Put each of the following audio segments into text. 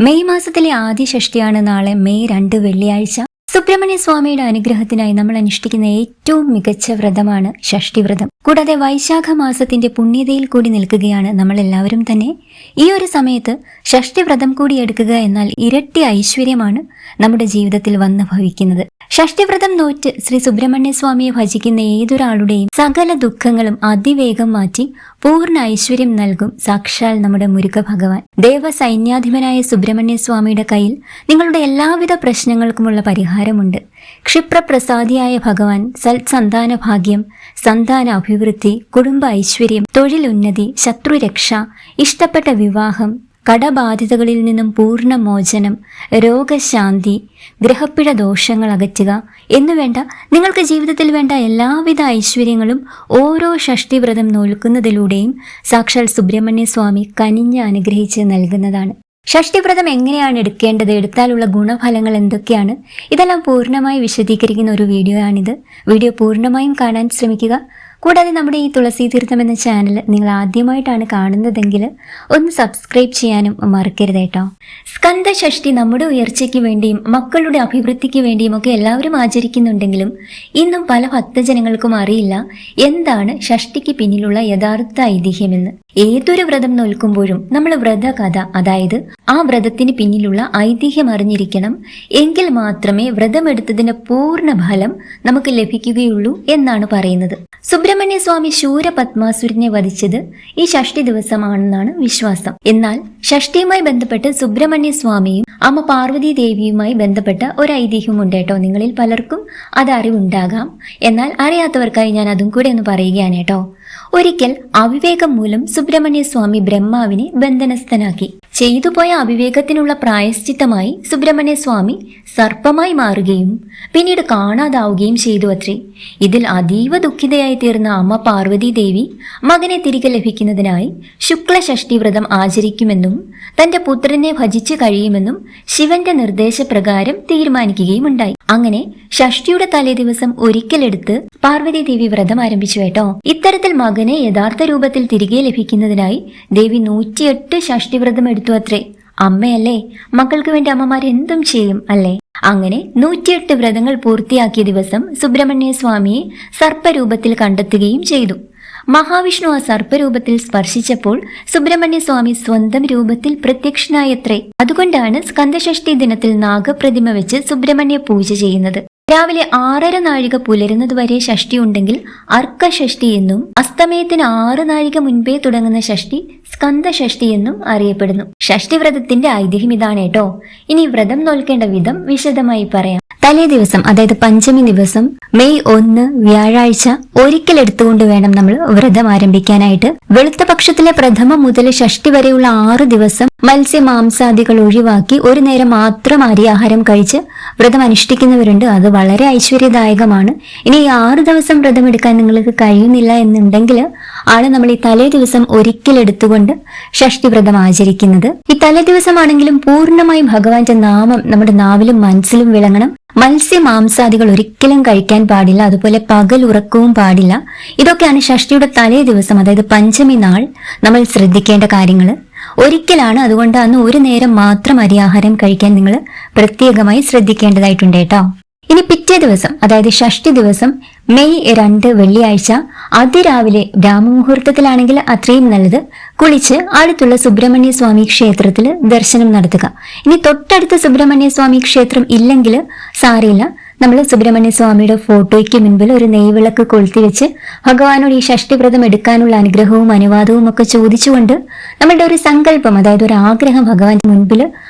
May മാസത്തിലെ ആദ്യ ഷഷ്ടിയാണ് നാളെ മെയ് 2 വെള്ളിയാഴ്ച. സുബ്രഹ്മണ്യ സ്വാമിയുടെ അനുഗ്രഹത്തിനായി നമ്മൾ അനുഷ്ഠിക്കുന്ന ഏറ്റവും മികച്ച വ്രതമാണ് ഷഷ്ടിവ്രതം. കൂടാതെ വൈശാഖ മാസത്തിന്റെ പുണ്യതയിൽ കൂടി നിൽക്കുകയാണ് നമ്മൾ എല്ലാവരും തന്നെ. ഈ ഒരു സമയത്ത് ഷഷ്ടിവ്രതം കൂടി എടുക്കുക എന്നാൽ ഇരട്ടി ഐശ്വര്യമാണ് നമ്മുടെ ജീവിതത്തിൽ വന്ന് ഭവിക്കുന്നത്. ഷഷ്ടിവ്രതം നോറ്റ് ശ്രീ സുബ്രഹ്മണ്യ സ്വാമിയെ ഭജിക്കുന്ന ഏതൊരാളുടെയും സകല ദുഃഖങ്ങളും അതിവേഗം മാറ്റി പൂർണ്ണ ഐശ്വര്യം നൽകും സാക്ഷാൽ നമ്മുടെ മുരുക ഭഗവാൻ. ദേവസൈന്യാധിപനായ സുബ്രഹ്മണ്യ സ്വാമിയുടെ കയ്യിൽ നിങ്ങളുടെ എല്ലാവിധ പ്രശ്നങ്ങൾക്കുമുള്ള പരിഹാരമുണ്ട്. ക്ഷിപ്രപ്രസാദിയായ ഭഗവാൻ സൽസന്താന ഭാഗ്യം, സന്താന അഭിവൃദ്ധി, കുടുംബ ഐശ്വര്യം, തൊഴിലുന്നതി, ശത്രുരക്ഷ, ഇഷ്ടപ്പെട്ട വിവാഹം, കടബാധിതകളിൽ നിന്നും പൂർണ്ണ മോചനം, രോഗശാന്തി, ഗ്രഹപ്പിഴ ദോഷങ്ങൾ അകറ്റുക എന്നുവേണ്ട നിങ്ങൾക്ക് ജീവിതത്തിൽ വേണ്ട എല്ലാവിധ ഐശ്വര്യങ്ങളും ഓരോ ഷഷ്ടിവ്രതം നോൽക്കുന്നതിലൂടെയും സാക്ഷാൽ സുബ്രഹ്മണ്യ സ്വാമി കനിഞ്ഞ് അനുഗ്രഹിച്ച് നൽകുന്നതാണ്. ഷഷ്ടിവ്രതം എങ്ങനെയാണ് എടുക്കേണ്ടത്, എടുത്താലുള്ള ഗുണഫലങ്ങൾ എന്തൊക്കെയാണ്, ഇതെല്ലാം പൂർണ്ണമായി വിശദീകരിക്കുന്ന ഒരു വീഡിയോ ആണിത്. വീഡിയോ പൂർണ്ണമായും കാണാൻ ശ്രമിക്കുക. കൂടാതെ നമ്മുടെ ഈ തുളസി തീർത്ഥം എന്ന ചാനൽ നിങ്ങൾ ആദ്യമായിട്ടാണ് കാണുന്നതെങ്കിൽ ഒന്ന് സബ്സ്ക്രൈബ് ചെയ്യാനും മറക്കരുത് കേട്ടോ. സ്കന്ദ ഷഷ്ടി നമ്മുടെ ഉയർച്ചയ്ക്ക് വേണ്ടിയും മക്കളുടെ അഭിവൃദ്ധിക്ക് വേണ്ടിയും ഒക്കെ എല്ലാവരും ആചരിക്കുന്നുണ്ടെങ്കിലും ഇന്നും പല ഭക്തജനങ്ങൾക്കും അറിയില്ല എന്താണ് ഷഷ്ടിക്ക് പിന്നിലുള്ള യഥാർത്ഥ ഐതിഹ്യമെന്ന്. ഏതൊരു വ്രതം നോൽക്കുമ്പോഴും നമ്മൾ വ്രതകഥ, അതായത് ആ വ്രതത്തിന് പിന്നിലുള്ള ഐതിഹ്യം അറിഞ്ഞിരിക്കണം. എങ്കിൽ മാത്രമേ വ്രതമെടുത്തതിന്റെ പൂർണ്ണ ഫലം നമുക്ക് ലഭിക്കുകയുള്ളൂ എന്നാണ് പറയുന്നത്. സുബ്രഹ്മണ്യ സ്വാമി ശൂരപത്മാസുരനെ വധിച്ചത് ഈ ഷഷ്ടി ദിവസമാണെന്നാണ് വിശ്വാസം. എന്നാൽ ഷഷ്ടിയുമായി ബന്ധപ്പെട്ട് സുബ്രഹ്മണ്യ സ്വാമിയും അമ്മ പാർവതി ദേവിയുമായി ബന്ധപ്പെട്ട ഒരു ഐതിഹ്യമുണ്ട് കേട്ടോ. നിങ്ങളിൽ പലർക്കും അത് അറിവുണ്ടാകാം. എന്നാൽ അറിയാത്തവർക്കായി ഞാൻ അതും കൂടെ ഒന്ന് പറയുകയാണ് കേട്ടോ. ഒരിക്കൽ അവിവേകം മൂലം സുബ്രഹ്മണ്യ സ്വാമി ബ്രഹ്മാവിനെ ബന്ധനസ്ഥനാക്കി. ചെയ്തുപോയ അവിവേകത്തിനുള്ള പ്രായശ്ചിത്തമായി സുബ്രഹ്മണ്യ സ്വാമി സർപ്പമായി മാറുകയും പിന്നീട് കാണാതാവുകയും ചെയ്തു അത്രേ. ഇതിൽ അതീവ ദുഃഖിതയായി തീർന്ന അമ്മ പാർവതി ദേവി മകനെ തിരികെ ലഭിക്കുന്നതിനായി ശുക്ലഷഷ്ടി വ്രതം ആചരിക്കുമെന്നും തന്റെ പുത്രനെ ഭജിച്ചു കഴിയുമെന്നും ശിവന്റെ നിർദ്ദേശപ്രകാരം തീരുമാനിക്കുകയും ഉണ്ടായി. അങ്ങനെ ഷഷ്ടിയുടെ തലേ ദിവസം ഒരിക്കലെടുത്ത് പാർവതി ദേവി വ്രതം ആരംഭിച്ചു കേട്ടോ. ഇത്തരത്തിൽ മകനെ യഥാർത്ഥ രൂപത്തിൽ തിരികെ ലഭിക്കുന്നതിനായി ദേവി 108 ഷഷ്ടിവ്രതം എടുത്തു അത്രേ. അമ്മയല്ലേ, മക്കൾക്ക് വേണ്ടി അമ്മമാർ എന്തും ചെയ്യും അല്ലേ. അങ്ങനെ 108 വ്രതങ്ങൾ പൂർത്തിയാക്കിയ ദിവസം സുബ്രഹ്മണ്യ സ്വാമിയെ സർപ്പരൂപത്തിൽ കണ്ടെത്തുകയും ചെയ്തു. മഹാവിഷ്ണു ആ സർപ്പരൂപത്തിൽ സ്പർശിച്ചപ്പോൾ സുബ്രഹ്മണ്യ സ്വാമി സ്വന്തം രൂപത്തിൽ പ്രത്യക്ഷനായത്രേ. അതുകൊണ്ടാണ് സ്കന്ദഷഷ്ടി ദിനത്തിൽ നാഗപ്രതിമ വെച്ച് സുബ്രഹ്മണ്യ പൂജ ചെയ്യുന്നത്. രാവിലെ 6:30 നാഴിക പുലരുന്നതുവരെ ഷഷ്ടി ഉണ്ടെങ്കിൽ അർക്കഷഷ്ടി എന്നും, അസ്തമയത്തിന് 6 നാഴിക മുൻപേ തുടങ്ങുന്ന ഷഷ്ടി സ്കന്ദഷഷ്ടി എന്നും അറിയപ്പെടുന്നു. ഷഷ്ടിവ്രതത്തിന്റെ ഐതിഹ്യം ഇതാണ് കേട്ടോ. ഇനി വ്രതം നോൽക്കേണ്ട വിധം വിശദമായി പറയാം. തലേ ദിവസം, അതായത് പഞ്ചമി ദിവസം മെയ് 1 വ്യാഴാഴ്ച ഒരിക്കലെടുത്തുകൊണ്ട് വേണം നമ്മൾ വ്രതം ആരംഭിക്കാനായിട്ട്. വെളുത്ത പക്ഷത്തിലെ പ്രഥമ മുതൽ ഷഷ്ടി വരെയുള്ള 6 ദിവസം മത്സ്യമാംസാദികൾ ഒഴിവാക്കി ഒരു നേരം മാത്രം അരിയാഹാരം കഴിച്ച് വ്രതം അനുഷ്ഠിക്കുന്നവരുണ്ട്. അത് വളരെ ഐശ്വര്യദായകമാണ്. ഇനി ഈ 6 ദിവസം വ്രതം എടുക്കാൻ നിങ്ങൾക്ക് കഴിയുന്നില്ല എന്നുണ്ടെങ്കിൽ ആണ് നമ്മൾ ഈ തലേ ദിവസം ഒരിക്കലെടുത്തുകൊണ്ട് ഷഷ്ടി വ്രതം ആചരിക്കുന്നത്. ഈ തലേ ദിവസമാണെങ്കിലും പൂർണ്ണമായും ഭഗവാന്റെ നാമം നമ്മുടെ നാവിലും മനസ്സിലും വിളങ്ങണം. മത്സ്യമാംസാദികൾ ഒരിക്കലും കഴിക്കാൻ പാടില്ല. അതുപോലെ പകൽ ഉറക്കവും പാടില്ല. ഇതൊക്കെയാണ് ഷഷ്ടിയുടെ തലേ ദിവസം, അതായത് പഞ്ചമി നാൾ നമ്മൾ ശ്രദ്ധിക്കേണ്ട കാര്യങ്ങൾ. ഒരിക്കലാണ്, അതുകൊണ്ട് അന്ന് ഒരു നേരം മാത്രം അരിയാഹാരം കഴിക്കാൻ നിങ്ങൾ പ്രത്യേകമായി ശ്രദ്ധിക്കേണ്ടതായിട്ടുണ്ട് കേട്ടോ. ഇനി പിറ്റേ ദിവസം, അതായത് ഷഷ്ടി ദിവസം മെയ് 2 വെള്ളിയാഴ്ച അതിരാവിലെ ബ്രാഹ്മമുഹൂർത്തത്തിലാണെങ്കിൽ അത്രയും നല്ലത്, കുളിച്ച് അടുത്തുള്ള സുബ്രഹ്മണ്യ സ്വാമി ക്ഷേത്രത്തിൽ ദർശനം നടത്തുക. ഇനി തൊട്ടടുത്ത സുബ്രഹ്മണ്യ സ്വാമി ക്ഷേത്രം ഇല്ലെങ്കിൽ സാരമില്ല, നമ്മൾ സുബ്രഹ്മണ്യ സ്വാമിയുടെ ഫോട്ടോയ്ക്ക് മുൻപിൽ ഒരു നെയ്വിളക്ക് കൊളുത്തി വെച്ച് ഭഗവാനോട് ഈ ഷഷ്ടിവ്രതം എടുക്കാനുള്ള അനുഗ്രഹവും അനുവാദവും ഒക്കെ ചോദിച്ചുകൊണ്ട് നമ്മളുടെ ഒരു സങ്കല്പം, അതായത് ഒരു ആഗ്രഹം ഭഗവാന്റെ മുൻപിൽ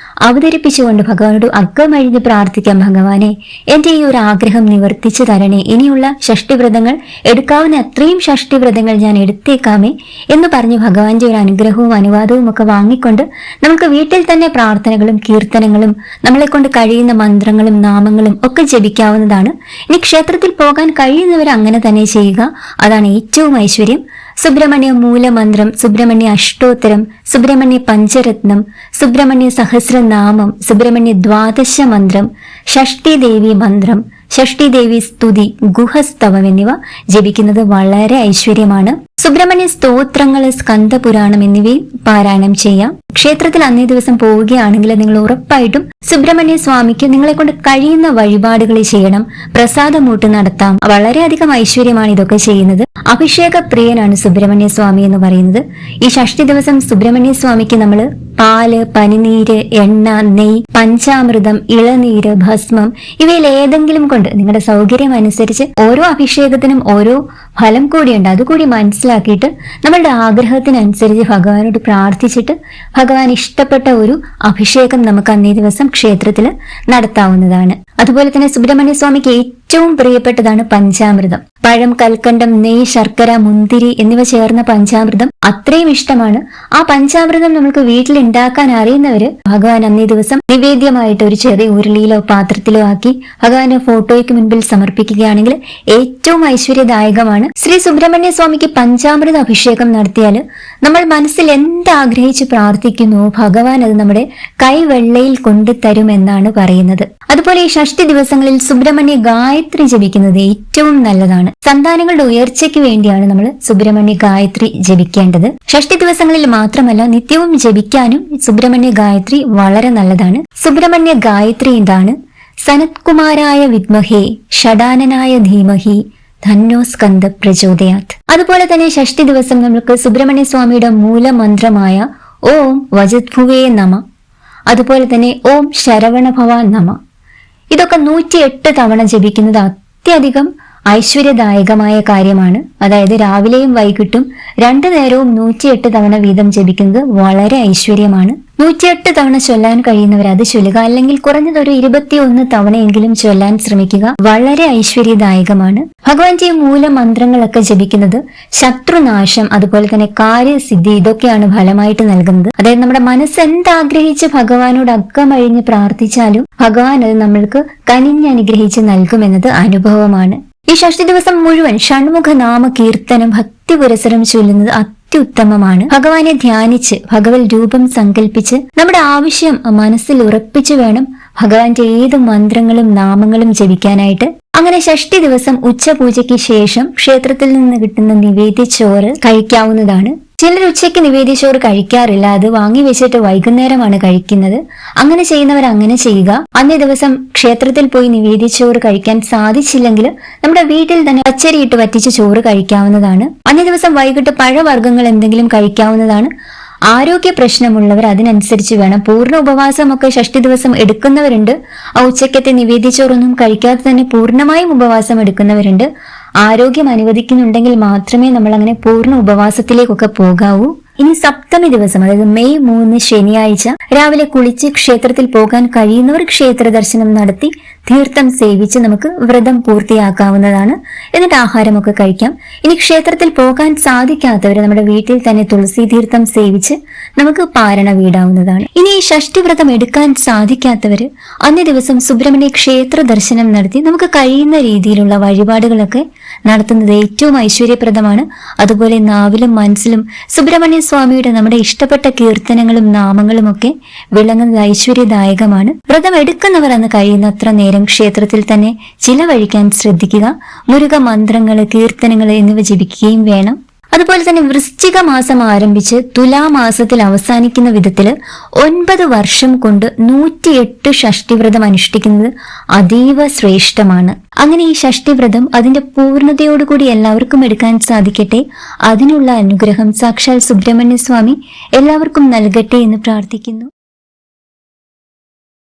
അവതരിപ്പിച്ചുകൊണ്ട് ഭഗവാനോട് അക്കമഴിഞ്ഞ് പ്രാർത്ഥിക്കാം. ഭഗവാനെ, എന്റെ ഈ ഒരു ആഗ്രഹം നിവർത്തിച്ചു തരണേ. ഇനിയുള്ള ഷഷ്ടിവ്രതങ്ങൾ എടുക്കാവുന്ന അത്രയും ഷഷ്ടിവ്രതങ്ങൾ ഞാൻ എടുത്തേക്കാമേ എന്ന് പറഞ്ഞ് ഭഗവാന്റെ ഒരു അനുഗ്രഹവും അനുവാദവും ഒക്കെ വാങ്ങിക്കൊണ്ട് നമുക്ക് വീട്ടിൽ തന്നെ പ്രാർത്ഥനകളും കീർത്തനങ്ങളും നമ്മളെ കൊണ്ട് കഴിയുന്ന മന്ത്രങ്ങളും നാമങ്ങളും ഒക്കെ ജപിക്കാവുന്നതാണ്. ഇനി ക്ഷേത്രത്തിൽ പോകാൻ കഴിയുന്നവർ അങ്ങനെ തന്നെ ചെയ്യുക. അതാണ് ഏറ്റവും ഐശ്വര്യം. സുബ്രഹ്മണ്യ മൂലമന്ത്രം, സുബ്രഹ്മണ്യ അഷ്ടോത്തരം, സുബ്രഹ്മണ്യ പഞ്ചരത്നം, സുബ്രഹ്മണ്യ സഹസ്രനാമം, സുബ്രഹ്മണ്യ ദ്വാദശ മന്ത്രം, ഷഷ്ടി ദേവി മന്ത്രം, ഷഷ്ടി ദേവി സ്തുതി, ഗുഹസ്തവം എന്നിവ ജപിക്കുന്നത് വളരെ ഐശ്വര്യമാണ്. സുബ്രഹ്മണ്യ സ്തോത്രങ്ങള്, സ്കന്ദപുരാണം എന്നിവയും പാരായണം ചെയ്യാം. ക്ഷേത്രത്തിൽ അന്നേ ദിവസം പോവുകയാണെങ്കിൽ നിങ്ങൾ ഉറപ്പായിട്ടും സുബ്രഹ്മണ്യ സ്വാമിക്ക് നിങ്ങളെ കൊണ്ട് കഴിയുന്ന വഴിപാടുകൾ ചെയ്യണം. പ്രസാദമൂട്ട് നടത്താം. വളരെയധികം ഐശ്വര്യമാണ് ഇതൊക്കെ ചെയ്യുന്നത്. അഭിഷേക പ്രിയനാണ് സുബ്രഹ്മണ്യ സ്വാമി എന്ന് പറയുന്നത്. ഈ ഷഷ്ടി ദിവസം സുബ്രഹ്മണ്യ സ്വാമിക്ക് നമ്മള് പാല്, പനിനീര്, എണ്ണ, നെയ്, പഞ്ചാമൃതം, ഇളനീര്, ഭസ്മം ഇവയിൽ ഏതെങ്കിലും കൊണ്ട് നിങ്ങളുടെ സൗകര്യം അനുസരിച്ച് ഓരോ അഭിഷേകത്തിനും ഓരോ ഫലം കൂടിയുണ്ട്. അതുകൂടി മനസ്സിലാക്കിയിട്ട് നമ്മളുടെ ആഗ്രഹത്തിനനുസരിച്ച് ഭഗവാനോട് പ്രാർത്ഥിച്ചിട്ട് ഭഗവാൻ ഇഷ്ടപ്പെട്ട ഒരു അഭിഷേകം നമുക്ക് അന്നേ ദിവസം ക്ഷേത്രത്തിൽ നടത്താവുന്നതാണ്. അതുപോലെ തന്നെ സുബ്രഹ്മണ്യ സ്വാമിക്ക് ഏറ്റവും പ്രിയപ്പെട്ടതാണ് പഞ്ചാമൃതം. പഴം, കൽക്കണ്ടം, നെയ്, ശർക്കര, മുന്തിരി എന്നിവ ചേർന്ന പഞ്ചാമൃതം അത്രയും ഇഷ്ടമാണ്. ആ പഞ്ചാമൃതം നമുക്ക് വീട്ടിൽ ഉണ്ടാക്കാൻ അറിയുന്നവര് ഭഗവാൻ അന്നേ ദിവസം നിവേദ്യമായിട്ട് ഒരു ചെറിയ ഉരുളിയിലോ പാത്രത്തിലോ ആക്കി ഭഗവാന്റെ ഫോട്ടോയ്ക്ക് മുൻപിൽ സമർപ്പിക്കുകയാണെങ്കിൽ ഏറ്റവും ഐശ്വര്യദായകമാണ്. ശ്രീ സുബ്രഹ്മണ്യ സ്വാമിക്ക് പഞ്ചാമൃത അഭിഷേകം നടത്തിയാൽ നമ്മൾ മനസ്സിൽ എന്താഗ്രഹിച്ച് പ്രാർത്ഥിക്കുന്നു ഭഗവാൻ അത് നമ്മുടെ കൈവെള്ളയിൽ കൊണ്ടുതരുമെന്നാണ് പറയുന്നത്. അതുപോലെ ഈ ഷഷ്ടി ദിവസങ്ങളിൽ സുബ്രഹ്മണ്യ ഗായത്രി ജപിക്കുന്നത് ഏറ്റവും നല്ലതാണ്. സന്താനങ്ങളുടെ ഉയർച്ചയ്ക്ക് വേണ്ടിയാണ് നമ്മൾ സുബ്രഹ്മണ്യ ഗായത്രി ജപിക്കേണ്ടത്. ഷഷ്ടി ദിവസങ്ങളിൽ മാത്രമല്ല നിത്യവും ജപിക്കാനും സുബ്രഹ്മണ്യ ഗായത്രി വളരെ നല്ലതാണ്. സുബ്രഹ്മണ്യ ഗായത്രി എന്താണ്? സനത്കുമാരായ വിദ്മഹേ ഷഡാനനായ ധീമഹി ധന്നോ സ്കന്ദ പ്രചോദയാത്. അതുപോലെ തന്നെ ഷഷ്ടി ദിവസം നമുക്ക് സുബ്രഹ്മണ്യ സ്വാമിയുടെ മൂലമന്ത്രമായ ഓം വജദ്ഭുവേ നമ, അതുപോലെ തന്നെ ഓം ശരവണഭവ നമ, ഇതൊക്കെ 108 തവണ ജപിക്കുന്നത് അത്യധികം ഐശ്വര്യദായകമായ കാര്യമാണ്. അതായത് രാവിലെയും വൈകിട്ടും 2 നേരവും 108 തവണ വീതം ജപിക്കുന്നത് വളരെ ഐശ്വര്യമാണ്. 108 തവണ ചൊല്ലാൻ കഴിയുന്നവർ അത് ചൊല്ലുക. അല്ലെങ്കിൽ കുറഞ്ഞത് ഒരു 21 തവണയെങ്കിലും ചൊല്ലാൻ ശ്രമിക്കുക. വളരെ ഐശ്വര്യദായകമാണ്. ഭഗവാന്റെ മൂലമന്ത്രങ്ങളൊക്കെ ജപിക്കുന്നത് ശത്രുനാശം, അതുപോലെ തന്നെ കാര്യസിദ്ധി ഇതൊക്കെയാണ് ഫലമായിട്ട് നൽകുന്നത്. അതായത് നമ്മുടെ മനസ്സ് എന്താഗ്രഹിച്ച് ഭഗവാനോട് അക്കമഴിഞ്ഞ് പ്രാർത്ഥിച്ചാലും ഭഗവാൻ അത് നമ്മൾക്ക് കനിഞ്ഞനുഗ്രഹിച്ച് നൽകുമെന്നത് അനുഭവമാണ്. ഈ ഷഷ്ടി ദിവസം മുഴുവൻ ഷൺമുഖ നാമ കീർത്തനം ഭക്തി പുരസരം ചൊല്ലുന്നത് അത്യുത്തമമാണ്. ഭഗവാനെ ധ്യാനിച്ച് ഭഗവത് രൂപം സങ്കല്പിച്ച് നമ്മുടെ ആവശ്യം മനസ്സിൽ ഉറപ്പിച്ചു വേണം ഭഗവാന്റെ ഏത് മന്ത്രങ്ങളും നാമങ്ങളും ജപിക്കാനായിട്ട്. അങ്ങനെ ഷഷ്ടി ദിവസം ഉച്ചപൂജയ്ക്ക് ശേഷം ക്ഷേത്രത്തിൽ നിന്ന് കിട്ടുന്ന നിവേദ്യച്ചോറ് കഴിക്കാവുന്നതാണ്. ചിലർ ഉച്ചയ്ക്ക് നിവേദ്യച്ചോറ് കഴിക്കാറില്ല. അത് വാങ്ങി വെച്ചിട്ട് വൈകുന്നേരമാണ് കഴിക്കുന്നത്. അങ്ങനെ ചെയ്യുന്നവർ അങ്ങനെ ചെയ്യുക. അന്നേ ദിവസം ക്ഷേത്രത്തിൽ പോയി നിവേദ്യച്ചോറ് കഴിക്കാൻ സാധിച്ചില്ലെങ്കിൽ നമ്മുടെ വീട്ടിൽ തന്നെ പച്ചരിയിട്ട് വറ്റിച്ച് ചോറ് കഴിക്കാവുന്നതാണ്. അന്നേ ദിവസം വൈകിട്ട് പഴവർഗ്ഗങ്ങൾ എന്തെങ്കിലും കഴിക്കാവുന്നതാണ്. ആരോഗ്യ പ്രശ്നമുള്ളവർ അതിനനുസരിച്ച് വേണം. പൂർണ്ണ ഉപവാസമൊക്കെ ഷഷ്ടി ദിവസം എടുക്കുന്നവരുണ്ട്. ആ ഉച്ചക്കത്തെ നിവേദ്യച്ചോറൊന്നും കഴിക്കാതെ തന്നെ പൂർണ്ണമായും ഉപവാസം എടുക്കുന്നവരുണ്ട്. ആരോഗ്യം അനുവദിക്കുന്നുണ്ടെങ്കിൽ മാത്രമേ നമ്മൾ അങ്ങനെ പൂർണ്ണ ഉപവാസത്തിലേക്കൊക്കെ പോകാവൂ. ഇനി സപ്തമി ദിവസം, അതായത് മെയ് 3 ശനിയാഴ്ച രാവിലെ കുളിച്ച് ക്ഷേത്രത്തിൽ പോകാൻ കഴിയുന്നവർ ക്ഷേത്ര ദർശനം നടത്തി തീർത്ഥം സേവിച്ച് നമുക്ക് വ്രതം പൂർത്തിയാക്കാവുന്നതാണ്. എന്നിട്ട് ആഹാരമൊക്കെ കഴിക്കാം. ഇനി ക്ഷേത്രത്തിൽ പോകാൻ സാധിക്കാത്തവർ നമ്മുടെ വീട്ടിൽ തന്നെ തുളസി തീർത്ഥം സേവിച്ച് നമുക്ക് പാരണ വീടാവുന്നതാണ്. ഇനി ഈ ഷഷ്ടി വ്രതം എടുക്കാൻ സാധിക്കാത്തവര് അന്നേ ദിവസം സുബ്രഹ്മണ്യ ക്ഷേത്ര ദർശനം നടത്തി നമുക്ക് കഴിയുന്ന രീതിയിലുള്ള വഴിപാടുകളൊക്കെ നടത്തുന്നത് ഏറ്റവും ഐശ്വര്യപ്രദമാണ്. അതുപോലെ നാവിലും മനസ്സിലും സുബ്രഹ്മണ്യ സ്വാമിയുടെ നമ്മുടെ ഇഷ്ടപ്പെട്ട കീർത്തനങ്ങളും നാമങ്ങളും ഒക്കെ വിളങ്ങുന്നത് ഐശ്വര്യദായകമാണ്. വ്രതം എടുക്കുന്നവർ അന്ന് കഴിയുന്നത്ര നേരം ക്ഷേത്രത്തിൽ തന്നെ ചിലവഴിക്കാൻ ശ്രദ്ധിക്കുക. മുരുക മന്ത്രങ്ങള്, കീർത്തനങ്ങൾ എന്നിവ ജപിക്കുകയും വേണം. അതുപോലെ തന്നെ വൃശ്ചിക മാസം ആരംഭിച്ച് തുലാമാസത്തിൽ അവസാനിക്കുന്ന വിധത്തില് 9 വർഷം കൊണ്ട് 108 ഷഷ്ടിവ്രതം അനുഷ്ഠിക്കുന്നത് അതീവ ശ്രേഷ്ഠമാണ്. അങ്ങനെ ഈ ഷഷ്ടിവ്രതം അതിന്റെ പൂർണ്ണതയോടുകൂടി എല്ലാവർക്കും എടുക്കാൻ സാധിക്കട്ടെ. അതിനുള്ള അനുഗ്രഹം സാക്ഷാൽ സുബ്രഹ്മണ്യ സ്വാമി എല്ലാവർക്കും നൽകട്ടെ എന്ന് പ്രാർത്ഥിക്കുന്നു.